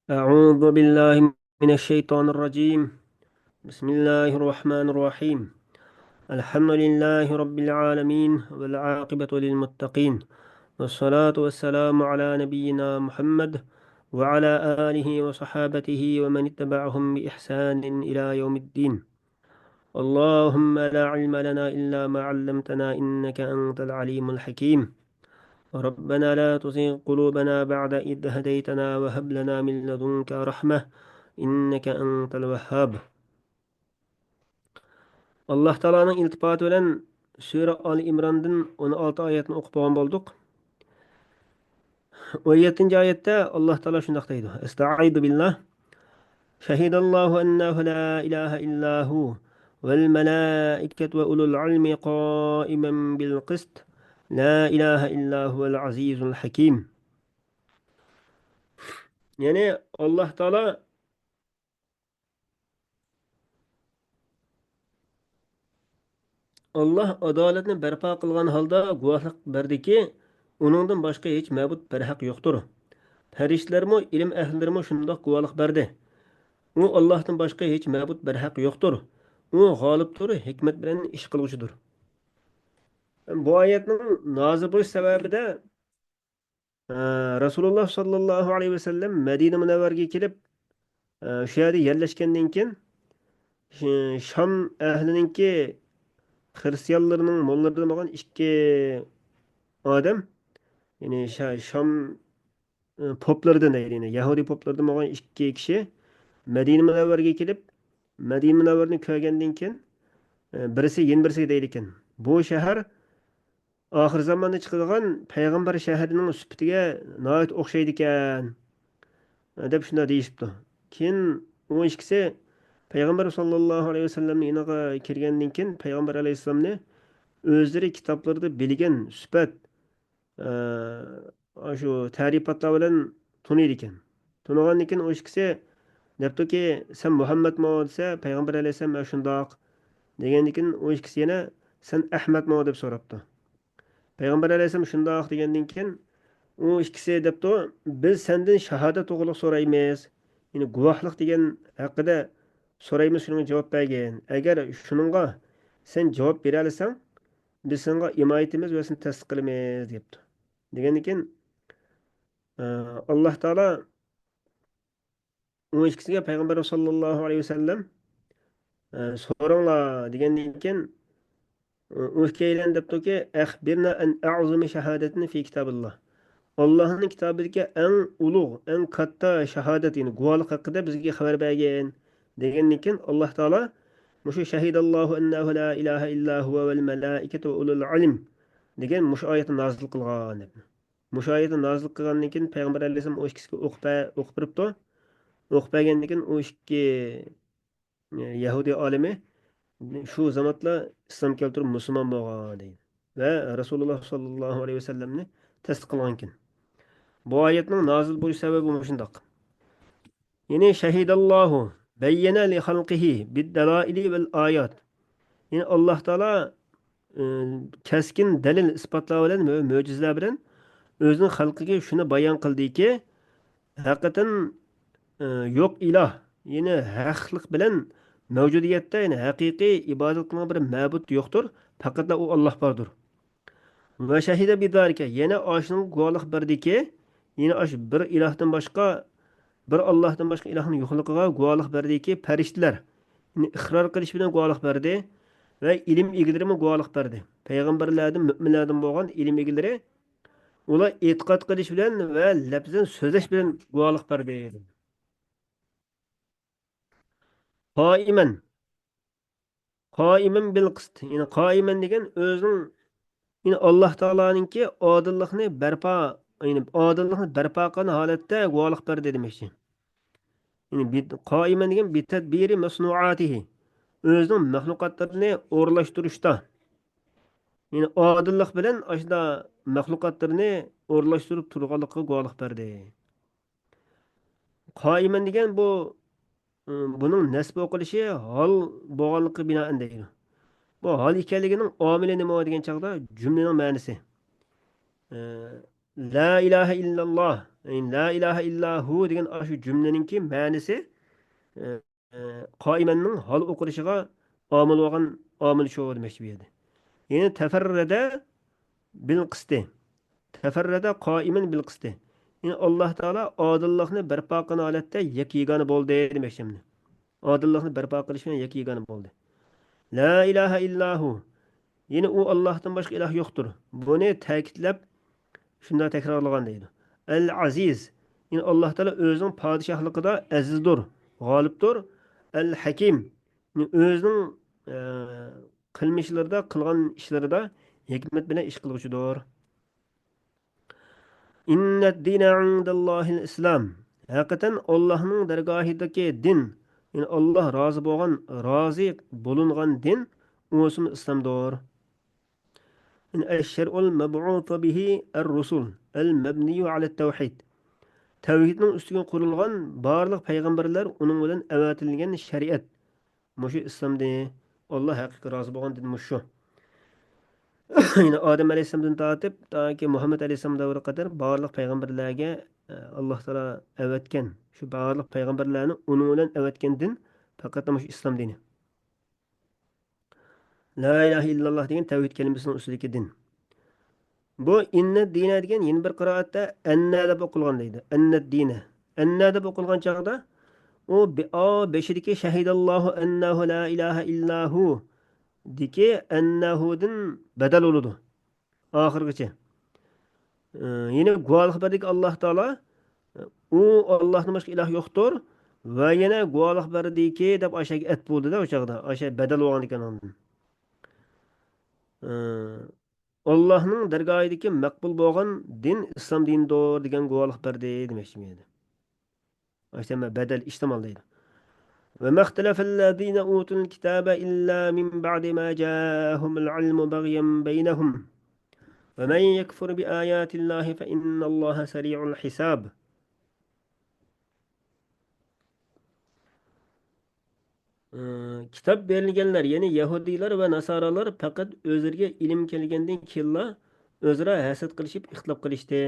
أعوذ بالله من الشيطان الرجيم. بسم الله الرحمن الرحيم. الحمد لله رب العالمين والعاقبة للمتقين، والصلاة والسلام على نبينا محمد وعلى آله وصحابته ومن اتبعهم بإحسان إلى يوم الدين. اللهم لا علم لنا إلا ما علمتنا إنك أنت العليم الحكيم. ربنا لا تزغ قلوبنا بعد إذ هديتنا وهب لنا من لدنك رحمة إنك أنت الوهاب. الله تعالى iltifati bilan Sura Ali İmran'dan 16 oyatni o'qib bo'lgan bo'ldik. 17-oyatda Alloh taolo shunday deydi: Estaizu billah. Shahidallohu annahu la ilaha illa hu val malaikatu va ulul ilmi qa'iman bil qist. La ilaha illa huval azizul hakim. Ya'ni Alloh taolo Allah adolatni barpo qilgan holda guvohlik berdiki, uningdan boshqa hech ma'bud barhaq yo'qdir. Farishtalarmi, ilm ahllarimu shundoq guvohlik berdi. U Allohdan boshqa hech ma'bud barhaq yo'qdir. U g'olibdir, hikmat bilan ish qiluvchidir. Bu oyatning nozil bo'lish sababida Rasululloh sollallohu alayhi vasallam Madina munavvarga kelib, shu yerda yerlashgandan keyin Sham ahlininki xristianlarning mollaridan bo'lgan ikki odam, ya'ni Sham poplardan deydi, ya'ni Yahudi poplardan bo'lgan ikki kishi Madina munavvarga kelib, Madina munavvarni ko'rgandan keyin birisi yana birisiga deydi ekan, bu shahar oxir zamonda chiqadigan payg'ambar shahrining sifatiga nihoyat o'xshaydi ekan deb shunday deyishibdi. Keyin u ikkisi payg'ambar sollallohu alayhi vasallamni yoniga kirgandan keyin payg'ambar alayhissalomni o'zlari kitoblarda bilgan sifat shu ta'rifatlar bilan tuniydi ekan. Tunigandan keyin u ikkisi debdiki, sen Muhammadmi desa, payg'ambar alayhissalom mana shundoq degandan keyin u ikkisi yana sen Ahmadmi deb so'rabdi. Payg'ambar alayhissalom shundoq degandan keyin u ikkisi debdi, biz sendan shahodat to'g'riliq so'raymiz. Ya'ni guvohlik degan haqida so'raymiz, shunga javob bergin. Agar shuningga sen javob bera olsang, biz senga imoyatimiz va seni tasdiq qilamiz debdi. Degandan keyin Alloh taolo u ikkisiga payg'ambar sollallohu alayhi vasallam so'ranglar degandan keyin u ikkilan debdiki, axbirna an a'zumi shahadatin fi kitabillah. Allohning kitobidagi eng ulug', eng katta shahodat, ya'ni guvohlik haqida bizga xabar bergin degandan keyin Alloh taolo mushu shahidallohu annahu la ilaha illa huva val malaikatu va ulul ilm degan mushu oyatni nozil qilgan. Mushu oyatni nozil qilgandan keyin payg'ambar alayhisalom u ikkisiga o'qib beribdi. O'qib bergandan keyin u ikki Yahudi olimi shu zamonda islom keltirib musulmon bo'lgan deydi va Rasululloh sollallohu alayhi vasallamni tasdiqlagan ekan. Bu oyatning nozil bo'lish sababi shundoq. Ya'ni shahidallohu bayyana li xalqihi bid-dalaili vel oyat. Ya'ni Alloh taolo keskin dalil isbotlar bilan va mo'jizalar bilan o'zining xalqiga shuni bayon qildiki, haqiqatan yo'q iloh, ya'ni haqlik bilan mavjudiyatda, ya'ni haqiqiy ibodat qilgan bir ma'bud yo'qdir, faqat u Alloh bordir. Va shahida bidalika, yana oshning guvohlik berdiki, ya'ni osh bir ilohdan boshqa, bir Allohdan boshqa ilohning yo'qligiga guvohlik berdiki, farishtalar ya'ni iqror qilish bilan guvohlik berdi va ilm egalari ham guvohlik berdi. Payg'ambarlardan, mu'minlardan bo'lgan ilm egalari ular e'tiqod qilish bilan va lafzan so'zlash bilan guvohlik berdi. Qoiman, qoiman bil qist. Ya'ni qoiman degan o'zining, ya'ni Alloh taoloninki odillikni barpo, ya'ni odillikni barpo qilgan holatda guvohlik berdi demoqchi. Ya'ni qoiman degan bitadbiri masnuatihi, o'zining maxluqotlarini o'rlashtirishda, ya'ni odillik bilan ashda maxluqotlarini o'rlashtirib turganligiga guvohlik berdi. Qoiman degan bu buning nasb o'qilishi hol bo'lganligiga binoan deydi. Bu hol ekanligining omili nima degan chaqda jumlaning ma'nosi. La ilaha illalloh, La ilahe illahu degan shu jumlaninki ma'nisi e, e, qoimanning hol o'qilishiga omil bo'lgan omil shu demoqchi bu yerda. Ya'ni tafarrada bil qisti. Tafarrada qoiman bil qisti. Ya'ni Alloh taolo odillikni barpo qilgan holatda yakigani bo'ldi demoqchi. Odillikni barpo qilish bilan yakigani bo'ldi. La ilaha illahu. Yine u Allah'tan başka ilah yoktur. Bunu ta'kidlab shunda takrorlagan deydi. El-Aziz. Yine Allah Teala özünün padişahlıqıda azizdir, g'olibdir. El-Hakim. Yine özünün qilmishlarida, qilgan ishlarida hikmat bilan ish qiluvchidir. İnned dine indallahil islam. Haqiqatan Allohning dargohidagi din, ya'ni Alloh rozi bo'lgan, rozi bo'lingan din o'sim islomdir. الشرع المبعوث به الرسل المبني على التوحيد. Tavhidning ustiga qurilgan barliq payg'ambarlar uning bilan avatilgan shariat. Mushu islomda Alloh haqiqiy rozi bo'lgan din mushu. Yine Adem alayhisolamdan tortib toki Muhammad alayhisolam davriga qadar barliq payg'ambarlarga Alloh taolo avatgan. Shu barliq payg'ambarlarni uning bilan avatgan din faqat mushu islom dini. La ilaha illalloh degan tavhid kalimasining ustidagi din. Bu inna dina degan yeni bir qiroatda anna deb o'qilgan deydi. Anna dina. Anna deb o'qilgan chog'da u beshidagi shahidallohu annahu la ilaha illahu diki annahudin badal oludu. Oxirgacha. Yine guvohlik berdik Alloh taolo u Allohdan boshqa iloh yo'qdir va yana guvohlik berdiki deb o'shaga at bo'ldi-da o'chog'da. O'sha badal bo'lgan ekan ondan. Allohning dargohidagi maqbul bo'lgan din islom dinidir degan guvohlik berdi demoqchi edi. O'sha badal ishtimal deydi. Ve maxtalafallazina utul kitaba illa min ba'di ma ja'ahumul ilmu baghyan baynahum. Ve men yekfur bi ayatillahi fa innallaha sari'ul hisab. Kitap berilganlar, ya'ni Yahudiler ve Nasaralar fakat özlerine ilim kelgandan keyin o'zaro hasad qilishib, ixtilof qilishdi.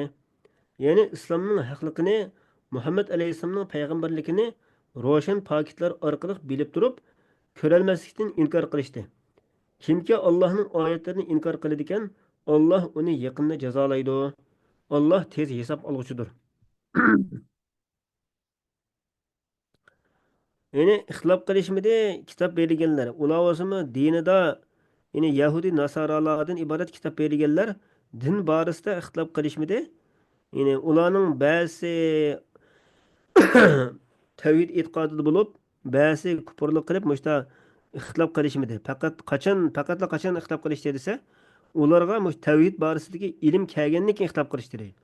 Ya'ni islomning haqliqini, Muhammad alayhisolamning payg'ambarligini ro'shan paketlar orqali bilib turib, ko'rolmaslikdan inkor qilishdi. Kimki Allohning oyatlarini inkor qiladi ekan, Alloh uni yaqinda jazolaydi. Alloh tez hisob olguchidir. Ya'ni ixtilof qilishmidi kitob berilganlar. Ular o'zimi dinida, ya'ni Yahudi Nasaralardan iborat kitob berilganlar din borasida ixtilof qilishmidi? Ya'ni ularning ba'zi tavhid e'tiqodida bo'lib, ba'zi kufrlik qilib, mushta ixtilof qilishmidi. Faqatla qachon ixtilof qilishdi desa, ularga mush tavhid borasidagi ilm kelgandan keyin ixtilof qilishdi deydi.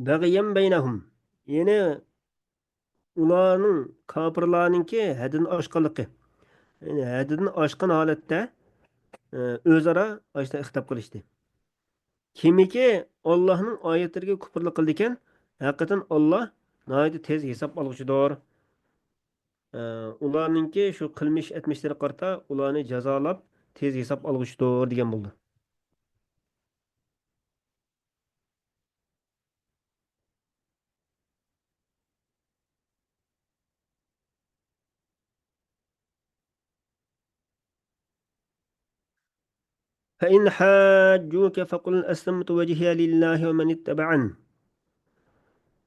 Bag'iyam baynahum. Ya'ni ularning kofirlarninki hadini oshqanligi. Ya'ni hadini oshgan holatda o'zaro ashta ixtilof qilishdi. Kimiki Allohning oyatlariga kufrlik qildi ekan, haqiqatan Alloh nihoyat tez hisob olguchidir. Ularninki shu qilmish etmishlari qarta ularni jazolab tez hisob olguchidir degan bo'ldi. فإن حاجوك فقل أسلمت وجهي لله ومن اتبعني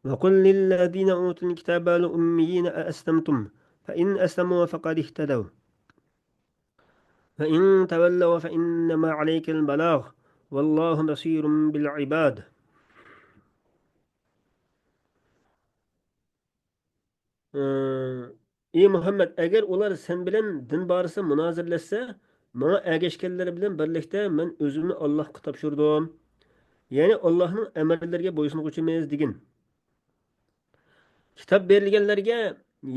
وقل للذين أوتوا الكتاب الأميين أأسلمتم فإن أسلموا فقد اهتدوا فإن تولوا فإنما عليك البلاغ والله بصير بالعباد. Ey Muhammed, agar ular sen bilan din borasida munozirlashsa, menga ergashganlar bilan birlikda men o'zimni Allohga topshirdim. Ya'ni Allohning amrlariga bo'ysunuvchimiz degin. Kitob berilganlarga,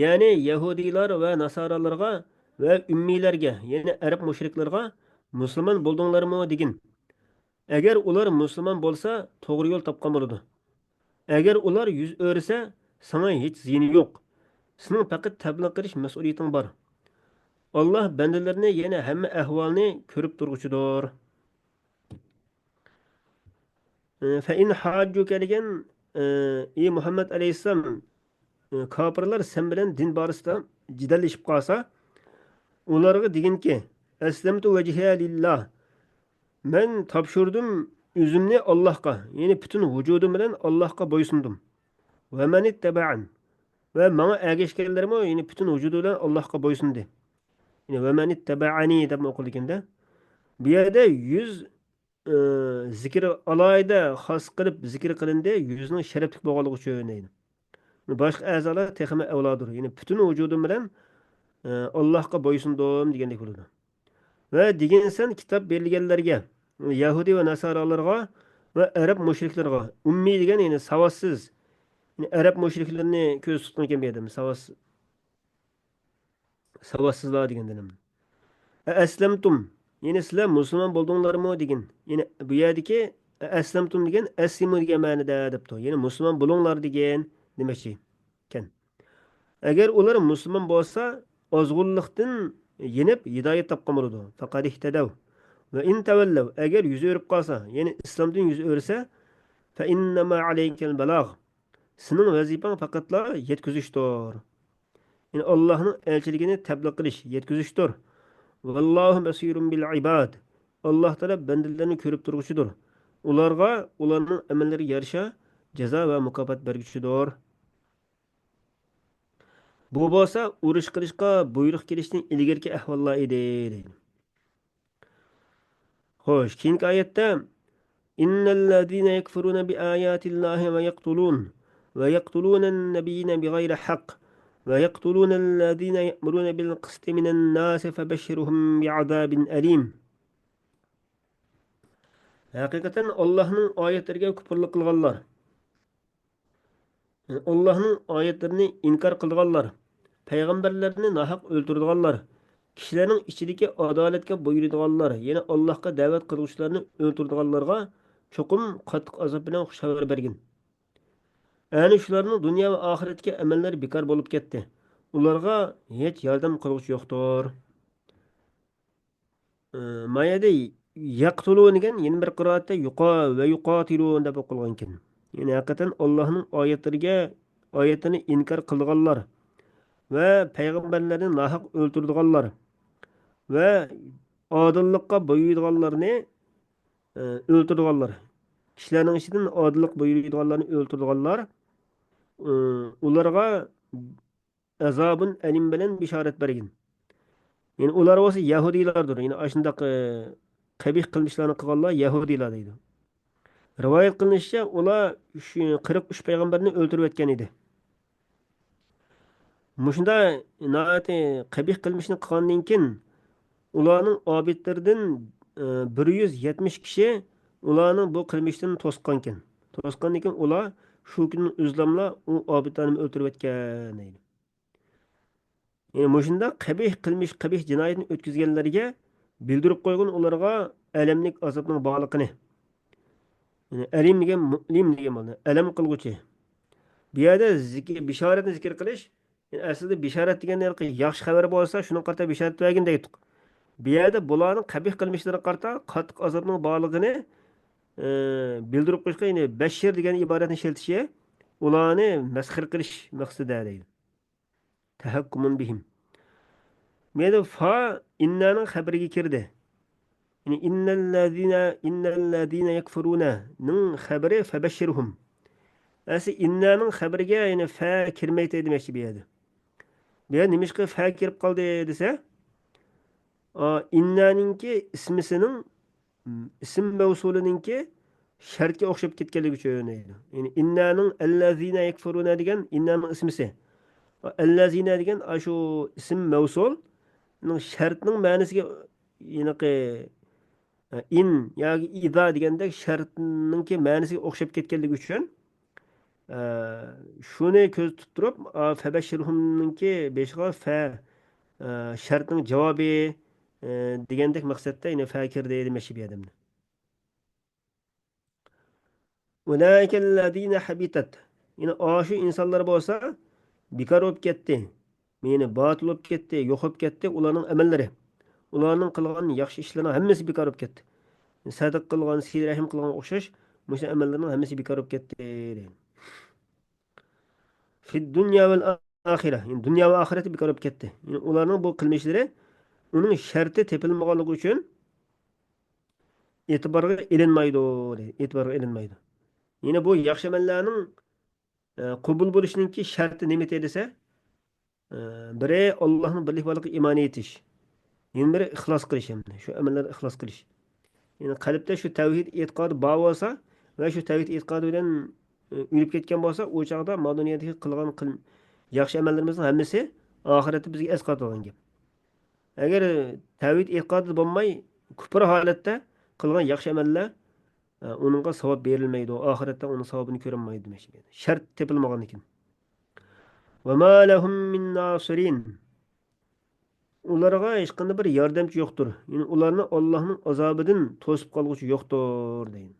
ya'ni Yahudiylar va Nasoralarga va ummiylarga, ya'ni arab mushriklarga musulmon bo'ldinglarmi degin. Agar ular musulmon bo'lsa, to'g'ri yo'l topgan bo'ladi. Agar ular yuz o'risa, sana hech ziyini yo'q. Sening faqat tabliğ qilish mas'uliyating bor. Alloh bandalarni yana hamma ahvolni ko'rib turguchidir. Fe in haccuke degan ey Muhammed Aleyhisselam kafirlar sen bilen din barısında cidallashib qolsa, ularga deginki, aslamtu vajhiya lillah. Men topshirdim o'zimni Allohga, ya'ni butun vujudim bilan Allohga bo'ysundim. Va man ittaba'an. Va menga ergashganlarmi, ya'ni butun vujudi bilan Allohga bo'ysundi. Ya'ni va man ittaba'ani deb o'qilganda, bu yerda yuz zikr alayda xos qilib zikr qilindi, yuzning sharafli bo'lganligi uchun deydi. Boshqa a'zolar texmi avlodir. Ya'ni butun vujudim bilan Allohga bo'ysundim degandek bo'ladi. Va degansan kitob berilganlarga, Yahudi va Nasoralarga va arab mushriklarga, ummiy degan ya'ni savossiz, ya'ni arab mushriklarni ko'z tutgan ekan bu yerda, savossizlar degandan. Aslamtum, ya'ni sizlar musulmon bo'ldinglarmi degan. Ya'ni bu yerdagi aslamtum degan aslimu degan ma'noda debdi. Ya'ni musulmon bo'linglar degan demoqchi ekan. Agar ular musulmon bo'lsa, ozg'unlikdan yenib hidoyat topgan bo'ladi. Faqat ihtadav. Ve in tevellev eğer yüzü örüp kalsa yani İslam'dan yüzü örse fe innema aleykel belag senin vazifen fakatla yetkiziştir. Yani Allah'ın elçiliğini tebliğ kılış, yetkiziştir. Vallahu besirun bil ibad. Allah Teala bendelerini körüp duruşudur. Ularga ularının emelleri yarışa ceza ve mukafat bergüçüdür. Bu bolsa uruş kılışka buyruk gelişinin ilgirki ehvallah idi. Hoş, keyingi ayette إن الذين يكفرون بآيات الله ويقتلون النبيين بغير حق ويقتلون الذين يأمرون بالقسط من الناس فبشرهم بعذاب أليم. Hakikaten Allah'ın ayetlerine küfürlük kılganlar, Allah'ın ayetlerini inkar kılganlar, peygamberlerini nahak öldürdüganlar, kişilerin içindeki adaletke buyurduğanlar, yani Allah'a davet kılgıçlarını öldürdüganlarga çokum qattiq azap bilan xush xabar bergin. Ani shularning dunyo va oxiratga amallari bekor bo'lib ketdi. Ularga hech yordam qiluvchi yo'qdir. Mayada yaqtulun degan yana bir qiroatda yuqa va yuqatilun deb o'qilgan ekan. Ya'ni haqiqatan Allohning oyatini inkor qilganlar va payg'ambarlarni nohaq o'ldirganlar va odillikqa bo'yinganlarni o'ldirganlar. Kişilerin içinden adillik buyurduğanlarını öldürdüğanlar, ularga azabın elim bilen bişaret bergin. Yani ular olsa Yahudilardır. Yani aşındak kabih kılmışlarını kılanlar Yahudilar deydi. Rivayet kılınışça ular 43 peygamberini öldürüp etken idi. Muşunda naati kabih kılmışını kılanın kin ularning abidlaridan 170 kishi ularning bu qilmishdan to'sqan ekan. To'sqan ekan ular shu kunni o'zlamla u obidlarni o'ldirib etgan deydi. Ya'ni mushunda qabih qilmish, qabih jinoyatni o'tkazganlarga bildirib qo'ygan ularga alamlik azobning borligini. Ya'ni alim degan mu'lim degan bo'ladi. Alam qilguvchi. Bu yerda bishoratni zikr qilish, yani aslida bishorat degan yaxshi xabar bo'lsa, shuni qarata bishorat bergin deydi. Bu yerda bularning qabih qilmishlariga qarata qattiq azobning borligini bildirib qo'yishga, ya'ni bashir degan iboratni sheltishi ularni masxir qilish maqsadida deydi. Tahakkumun bihim. Meda fa innaning xabariga kirdi. Ya'ni innallazina yakfuruna ning xabari fabashshirhum. Asi innaning xabariga ya'ni fa kirmaydi demoqchi bu yerda. Bu yerda nimishqa fa kirib qoldi desa, innaninki ismisining ism mavsulininki shartga o'xshab ketganligi uchun deydi. Ya'ni innaning allazina yakfuruna degan innaning ismisi. Allazina degan shu ism mavsulning shartning ma'nosiga yaniqi in yoki iza degandek shartninki ma'nosiga o'xshab ketganligi uchun shuni ko'z tutib turib fabashirhumninki beshig'a fa shartning javobi degandek maqsadda yine fakir deydi meşhur adamni. Ulaikellezine habitat. Yine aşı insanlar bolsa bekar bo'lib ketdi. Meni batıl bo'lib ketdi, yo'q bo'lib ketdi ularning amallari. Ularning qilgan yaxshi ishlarining hammasi bekar bo'lib ketdi. Sadiq qilgan, siyrat rahim qilgan o'xshash Muşu amellerinin hemmesi bekar olup gitti. Deyin. Fid dünya vel ahire. Yani dünya ve ahireti bekar olup gitti. Yani ularning bu qilmishlari uning sharti tepilmaganligi uchun e'tiborga ilinmaydi deydi. E'tiborga ilinmaydi. Yine bu yaxshi amallarning qabul bo'lishiningki sharti nima desa, biri Allohning birlik borligiga iymon etish. Yana biri ixlos qilish hamda. Shu amallarni ixlos qilish. Yani qalbda shu tavhid e'tiqodi bor bo'lsa va shu tavhid e'tiqodi bilan o'lib ketgan bo'lsa, u chog'da dunyoda qilgan yaxshi amallarimizni hammasi oxiratda bizga esqatadigan gap. Agar tavhid e'tiqodi bo'lmay, kufr holatda qilgan yaxshi amallar uningga savob berilmaydi. Oxiratda uning savobini ko'rinmaydi demoqchi. Shart tepilmagan ekan. Va ma lahum min nasirin. Ularga hech qanday bir yordamchi yo'qdir. Yani ularni Allohning azobidan to'sib qolguvchi yo'qdir deydi.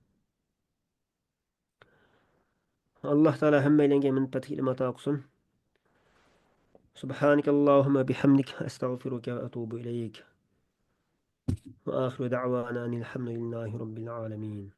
Allah Teala hemmeylenge min fetih ilma taqsun. Subhaneke Allahümme bihamdik. Estağfiruke ve etubu ileyk. Ve ahiru da'vana enilhamdülillahi rabbil alemin.